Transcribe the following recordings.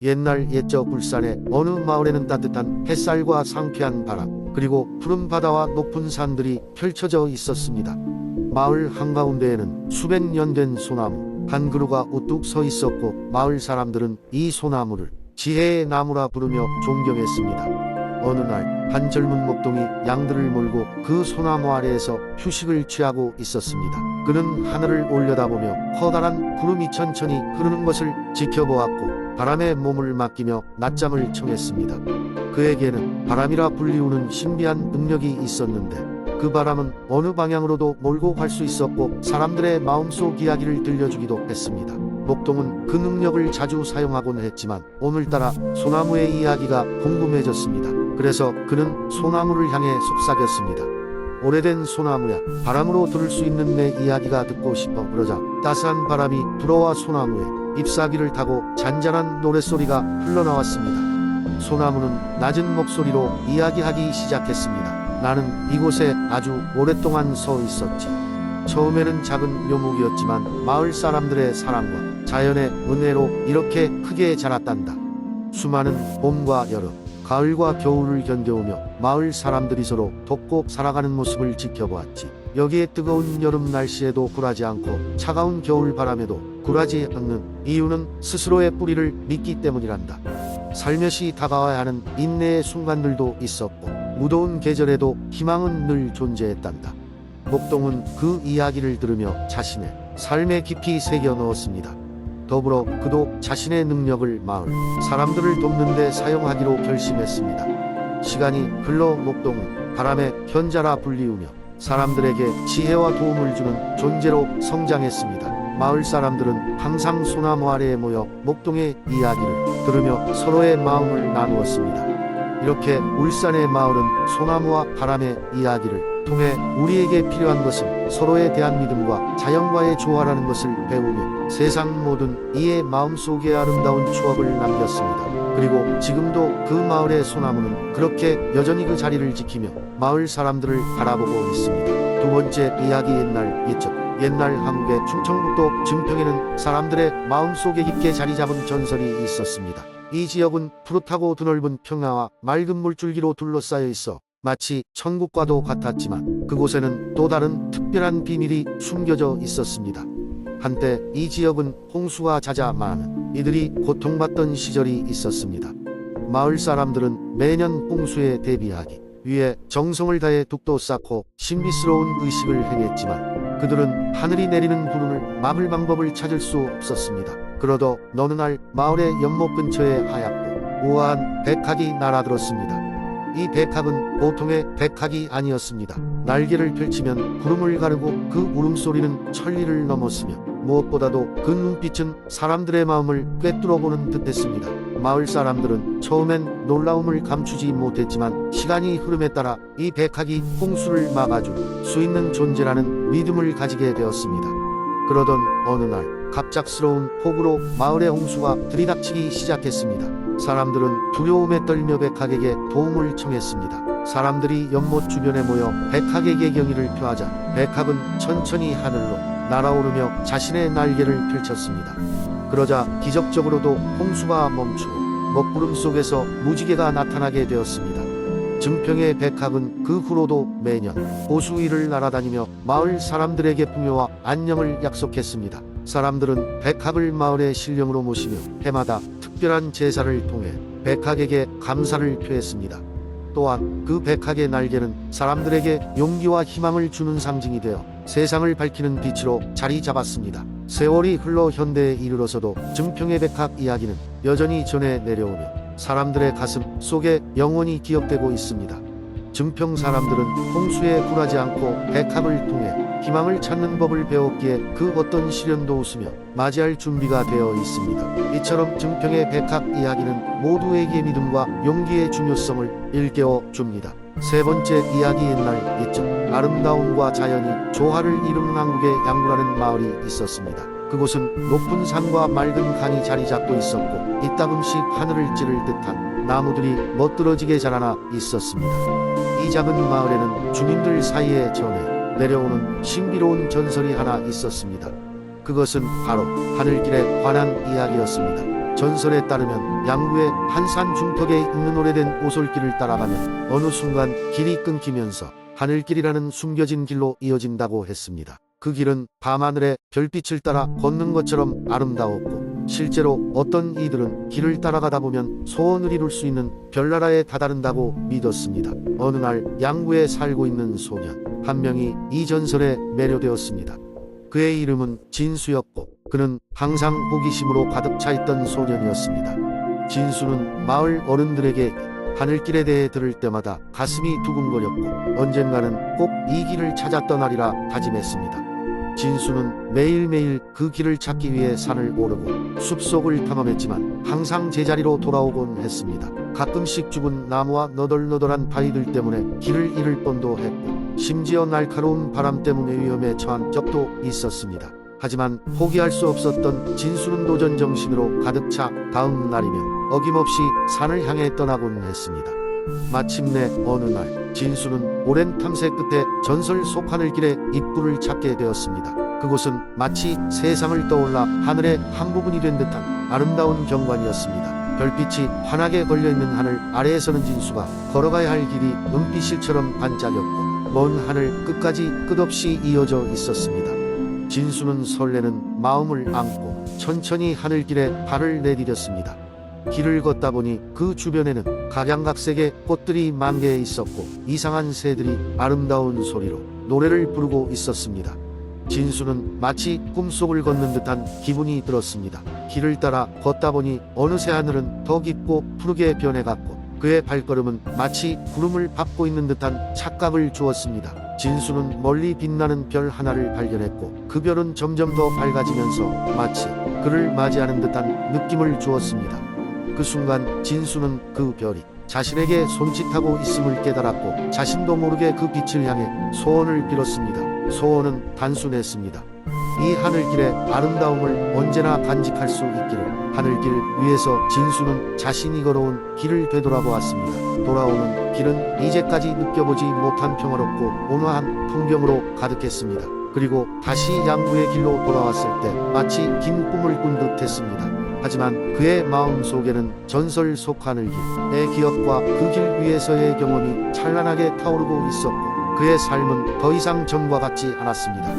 옛날 옛적 울산의 어느 마을에는 따뜻한 햇살과 상쾌한 바람, 그리고 푸른 바다와 높은 산들이 펼쳐져 있었습니다. 마을 한가운데에는 수백 년 된 소나무 한 그루가 우뚝 서 있었고, 마을 사람들은 이 소나무를 지혜의 나무라 부르며 존경했습니다. 어느 날 한 젊은 목동이 양들을 몰고 그 소나무 아래에서 휴식을 취하고 있었습니다. 그는 하늘을 올려다보며 커다란 구름이 천천히 흐르는 것을 지켜보았고, 바람에 몸을 맡기며 낮잠을 청했습니다. 그에게는 바람이라 불리우는 신비한 능력이 있었는데, 그 바람은 어느 방향으로도 몰고 갈 수 있었고, 사람들의 마음속 이야기를 들려주기도 했습니다. 목동은 그 능력을 자주 사용하곤 했지만, 오늘따라 소나무의 이야기가 궁금해졌습니다. 그래서 그는 소나무를 향해 속삭였습니다. 오래된 소나무야, 바람으로 들을 수 있는 내 이야기가 듣고 싶어. 그러자 따스한 바람이 불어와 소나무에 잎사귀를 타고 잔잔한 노랫소리가 흘러나왔습니다. 소나무는 낮은 목소리로 이야기하기 시작했습니다. 나는 이곳에 아주 오랫동안 서 있었지. 처음에는 작은 묘목이었지만 마을 사람들의 사랑과 자연의 은혜로 이렇게 크게 자랐단다. 수많은 봄과 여름, 가을과 겨울을 견뎌오며 마을 사람들이 서로 돕고 살아가는 모습을 지켜보았지. 여기에 뜨거운 여름 날씨에도 굴하지 않고 차가운 겨울 바람에도 굴하지 않는 이유는 스스로의 뿌리를 믿기 때문이란다. 살며시 다가와야 하는 인내의 순간들도 있었고, 무더운 계절에도 희망은 늘 존재했단다. 목동은 그 이야기를 들으며 자신의 삶에 깊이 새겨 넣었습니다. 더불어 그도 자신의 능력을 마을 사람들을 돕는 데 사용하기로 결심했습니다. 시간이 흘러 목동은 바람의 현자라 불리우며 사람들에게 지혜와 도움을 주는 존재로 성장했습니다. 마을 사람들은 항상 소나무 아래에 모여 목동의 이야기를 들으며 서로의 마음을 나누었습니다. 이렇게 울산의 마을은 소나무와 바람의 이야기를 통해 우리에게 필요한 것은 서로에 대한 믿음과 자연과의 조화라는 것을 배우며 세상 모든 이의 마음속에 아름다운 추억을 남겼습니다. 그리고 지금도 그 마을의 소나무는 그렇게 여전히 그 자리를 지키며 마을 사람들을 바라보고 있습니다. 두 번째 이야기. 옛날 옛적 옛날 한국의 충청북도 증평에는 사람들의 마음속에 깊게 자리 잡은 전설이 있었습니다. 이 지역은 푸릇하고 드넓은 평야와 맑은 물줄기로 둘러싸여 있어 마치 천국과도 같았지만, 그곳에는 또 다른 특별한 비밀이 숨겨져 있었습니다. 한때 이 지역은 홍수가 잦아 많은 이들이 고통받던 시절이 있었습니다. 마을 사람들은 매년 홍수에 대비하기 위해 정성을 다해 둑도 쌓고 신비스러운 의식을 행했지만, 그들은 하늘이 내리는 구름을 막을 방법을 찾을 수 없었습니다. 그러던 어느 날 마을의 연못 근처에 하얗고 우아한 백학이 날아들었습니다. 이 백학은 보통의 백학이 아니었습니다. 날개를 펼치면 구름을 가르고 그 울음소리는 천리를 넘었으며, 무엇보다도 그 눈빛은 사람들의 마음을 꿰뚫어보는 듯했습니다. 마을 사람들은 처음엔 놀라움을 감추지 못했지만, 시간이 흐름에 따라 이 백학이 홍수를 막아줄 수 있는 존재라는 믿음을 가지게 되었습니다. 그러던 어느 날 갑작스러운 폭우로 마을의 홍수가 들이닥치기 시작했습니다. 사람들은 두려움에 떨며 백학에게 도움을 청했습니다. 사람들이 연못 주변에 모여 백학에게 경의를 표하자 백학은 천천히 하늘로 날아오르며 자신의 날개를 펼쳤습니다. 그러자 기적적으로도 홍수가 멈추고 먹구름 속에서 무지개가 나타나게 되었습니다. 증평의 백학은 그 후로도 매년 호수 위를 날아다니며 마을 사람들에게 풍요와 안녕을 약속했습니다. 사람들은 백학을 마을의 신령으로 모시며 해마다 특별한 제사를 통해 백학에게 감사를 표했습니다. 또한 그 백학의 날개는 사람들에게 용기와 희망을 주는 상징이 되어 세상을 밝히는 빛으로 자리 잡았습니다. 세월이 흘러 현대에 이르러서도 증평의 백학 이야기는 여전히 전해 내려오며 사람들의 가슴 속에 영원히 기억되고 있습니다. 증평 사람들은 홍수에 굴하지 않고 백학을 통해 희망을 찾는 법을 배웠기에 그 어떤 시련도 웃으며 맞이할 준비가 되어 있습니다. 이처럼 증평의 백학 이야기는 모두에게 믿음과 용기의 중요성을 일깨워 줍니다. 세 번째 이야기. 옛날 옛적 아름다움과 자연이 조화를 이루는 한국의 양구라는 마을이 있었습니다. 그곳은 높은 산과 맑은 강이 자리 잡고 있었고, 이따금씩 하늘을 찌를 듯한 나무들이 멋들어지게 자라나 있었습니다. 이 작은 마을에는 주민들 사이에 전해 내려오는 신비로운 전설이 하나 있었습니다. 그것은 바로 하늘길에 관한 이야기였습니다. 전설에 따르면 양구의 한 산 중턱에 있는 오래된 오솔길을 따라가면 어느 순간 길이 끊기면서 하늘길이라는 숨겨진 길로 이어진다고 했습니다. 그 길은 밤하늘에 별빛을 따라 걷는 것처럼 아름다웠고 실제로 어떤 이들은 길을 따라가다 보면 소원을 이룰 수 있는 별나라에 다다른다고 믿었습니다. 어느 날 양구에 살고 있는 소년 한 명이 이 전설에 매료되었습니다. 그의 이름은 진수였고 그는 항상 호기심으로 가득 차 있던 소년이었습니다. 진수는 마을 어른들에게 하늘길에 대해 들을 때마다 가슴이 두근거렸고 언젠가는 꼭 이 길을 찾아 떠나리라 다짐했습니다. 진수는 매일매일 그 길을 찾기 위해 산을 오르고 숲속을 탐험했지만 항상 제자리로 돌아오곤 했습니다. 가끔씩 죽은 나무와 너덜너덜한 바위들 때문에 길을 잃을 뻔도 했고 심지어 날카로운 바람 때문에 위험에 처한 적도 있었습니다. 하지만 포기할 수 없었던 진수는 도전 정신으로 가득 차 다음 날이면 어김없이 산을 향해 떠나곤 했습니다. 마침내 어느 날 진수는 오랜 탐색 끝에 전설 속 하늘길의 입구를 찾게 되었습니다. 그곳은 마치 세상을 떠올라 하늘의 한 부분이 된 듯한 아름다운 경관이었습니다. 별빛이 환하게 걸려있는 하늘 아래에서는 진수가 걸어가야 할 길이 은빛실처럼 반짝였고 먼 하늘 끝까지 끝없이 이어져 있었습니다. 진수는 설레는 마음을 안고 천천히 하늘길에 발을 내디뎠습니다. 길을 걷다 보니 그 주변에는 각양각색의 꽃들이 만개해 있었고 이상한 새들이 아름다운 소리로 노래를 부르고 있었습니다. 진수는 마치 꿈속을 걷는 듯한 기분이 들었습니다. 길을 따라 걷다 보니 어느새 하늘은 더 깊고 푸르게 변해갔고 그의 발걸음은 마치 구름을 밟고 있는 듯한 착각을 주었습니다. 진수는 멀리 빛나는 별 하나를 발견했고 그 별은 점점 더 밝아지면서 마치 그를 맞이하는 듯한 느낌을 주었습니다. 그 순간 진수는 그 별이 자신에게 손짓하고 있음을 깨달았고 자신도 모르게 그 빛을 향해 소원을 빌었습니다. 소원은 단순했습니다. 이 하늘길의 아름다움을 언제나 간직할 수 있기를. 하늘길 위에서 진수는 자신이 걸어온 길을 되돌아보았습니다. 돌아오는 길은 이제까지 느껴보지 못한 평화롭고 온화한 풍경으로 가득했습니다. 그리고 다시 양구의 길로 돌아왔을 때 마치 긴 꿈을 꾼 듯 했습니다. 하지만 그의 마음 속에는 전설 속 하늘길의 기억과 그 길 위에서의 경험이 찬란하게 타오르고 있었고 그의 삶은 더 이상 전과 같지 않았습니다.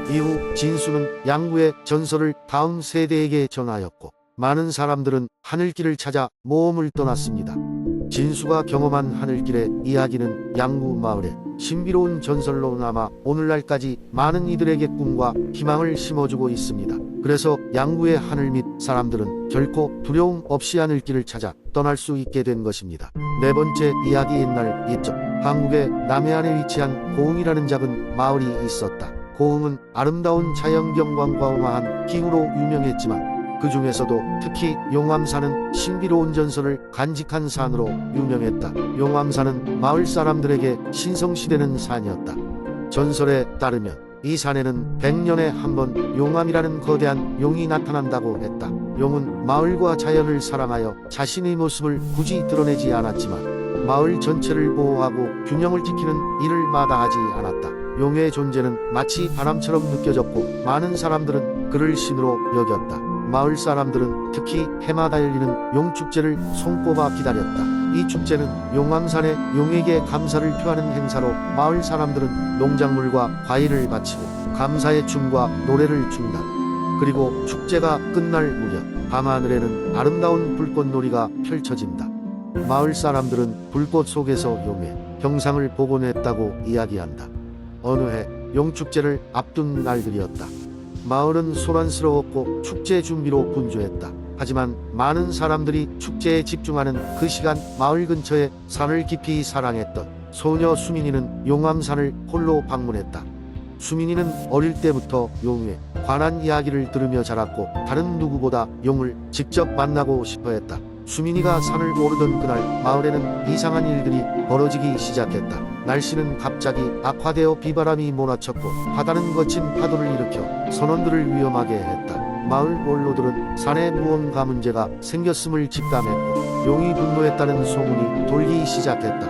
이후 진수는 양구의 전설을 다음 세대에게 전하였고 많은 사람들은 하늘길을 찾아 모험을 떠났습니다. 진수가 경험한 하늘길의 이야기는 양구 마을의 신비로운 전설로 남아 오늘날까지 많은 이들에게 꿈과 희망을 심어주고 있습니다. 그래서 양구의 하늘 밑 사람들은 결코 두려움 없이 하늘길을 찾아 떠날 수 있게 된 것입니다. 네 번째 이야기. 옛날 옛적 한국의 남해안에 위치한 고흥이라는 작은 마을이 있었다. 고흥은 아름다운 자연경관과 우아한 기후로 유명했지만 그 중에서도 특히 용암산은 신비로운 전설을 간직한 산으로 유명했다. 용암산은 마을 사람들에게 신성시되는 산이었다. 전설에 따르면 이 산에는 100년에 한 번 용암이라는 거대한 용이 나타난다고 했다. 용은 마을과 자연을 사랑하여 자신의 모습을 굳이 드러내지 않았지만 마을 전체를 보호하고 균형을 지키는 일을 마다하지 않았다. 용의 존재는 마치 바람처럼 느껴졌고 많은 사람들은 그를 신으로 여겼다. 마을 사람들은 특히 해마다 열리는 용축제를 손꼽아 기다렸다. 이 축제는 용암산의 용에게 감사를 표하는 행사로 마을 사람들은 농작물과 과일을 바치고 감사의 춤과 노래를 춘다. 그리고 축제가 끝날 무렵 밤하늘에는 아름다운 불꽃놀이가 펼쳐진다. 마을 사람들은 불꽃 속에서 용의 형상을 보곤 했다고 이야기한다. 어느 해 용축제를 앞둔 날들이었다. 마을은 소란스러웠고 축제 준비로 분주했다. 하지만 많은 사람들이 축제에 집중하는 그 시간 마을 근처에 산을 깊이 사랑했던 소녀 수민이는 용암산을 홀로 방문했다. 수민이는 어릴 때부터 용에 관한 이야기를 들으며 자랐고 다른 누구보다 용을 직접 만나고 싶어 했다. 수민이가 산을 오르던 그날 마을에는 이상한 일들이 벌어지기 시작했다. 날씨는 갑자기 악화되어 비바람이 몰아쳤고 바다는 거친 파도를 일으켜 선원들을 위험하게 했다. 마을 원로들은 산에 무언가 문제가 생겼음을 직감했고 용이 분노했다는 소문이 돌기 시작했다.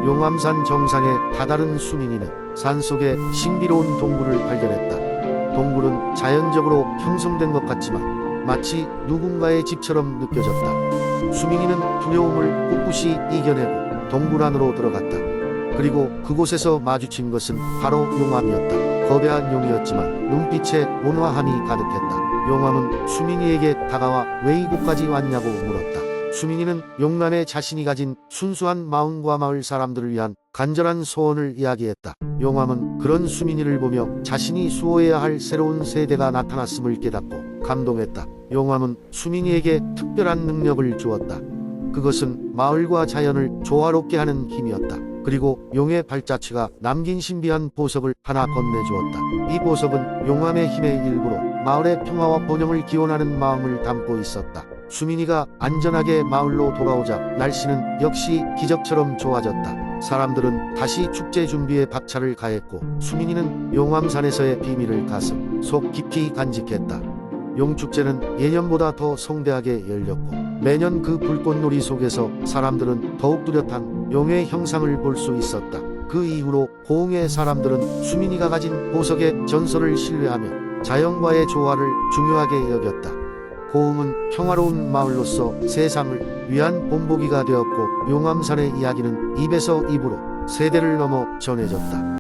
용암산 정상에 다다른 수민이는 산속에 신비로운 동굴을 발견했다. 동굴은 자연적으로 형성된 것 같지만 마치 누군가의 집처럼 느껴졌다. 수민이는 두려움을 꿋꿋이 이겨내고 동굴 안으로 들어갔다. 그리고 그곳에서 마주친 것은 바로 용암이었다. 거대한 용이었지만 눈빛에 온화함이 가득했다. 용암은 수민이에게 다가와 왜 이곳까지 왔냐고 물었다. 수민이는 용란에 자신이 가진 순수한 마음과 마을 사람들을 위한 간절한 소원을 이야기했다. 용암은 그런 수민이를 보며 자신이 수호해야 할 새로운 세대가 나타났음을 깨닫고 감동했다. 용암은 수민이에게 특별한 능력을 주었다. 그것은 마을과 자연을 조화롭게 하는 힘이었다. 그리고 용의 발자취가 남긴 신비한 보석을 하나 건네주었다. 이 보석은 용암의 힘의 일부로 마을의 평화와 번영을 기원하는 마음을 담고 있었다. 수민이가 안전하게 마을로 돌아오자 날씨는 역시 기적처럼 좋아졌다. 사람들은 다시 축제 준비에 박차를 가했고 수민이는 용암산에서의 비밀을 가슴 속 깊이 간직했다. 용축제는 예년보다 더 성대하게 열렸고 매년 그 불꽃놀이 속에서 사람들은 더욱 뚜렷한 용의 형상을 볼 수 있었다. 그 이후로 고흥의 사람들은 수민이가 가진 보석의 전설을 신뢰하며 자연과의 조화를 중요하게 여겼다. 고흥은 평화로운 마을로서 세상을 위한 본보기가 되었고 용암산의 이야기는 입에서 입으로 세대를 넘어 전해졌다.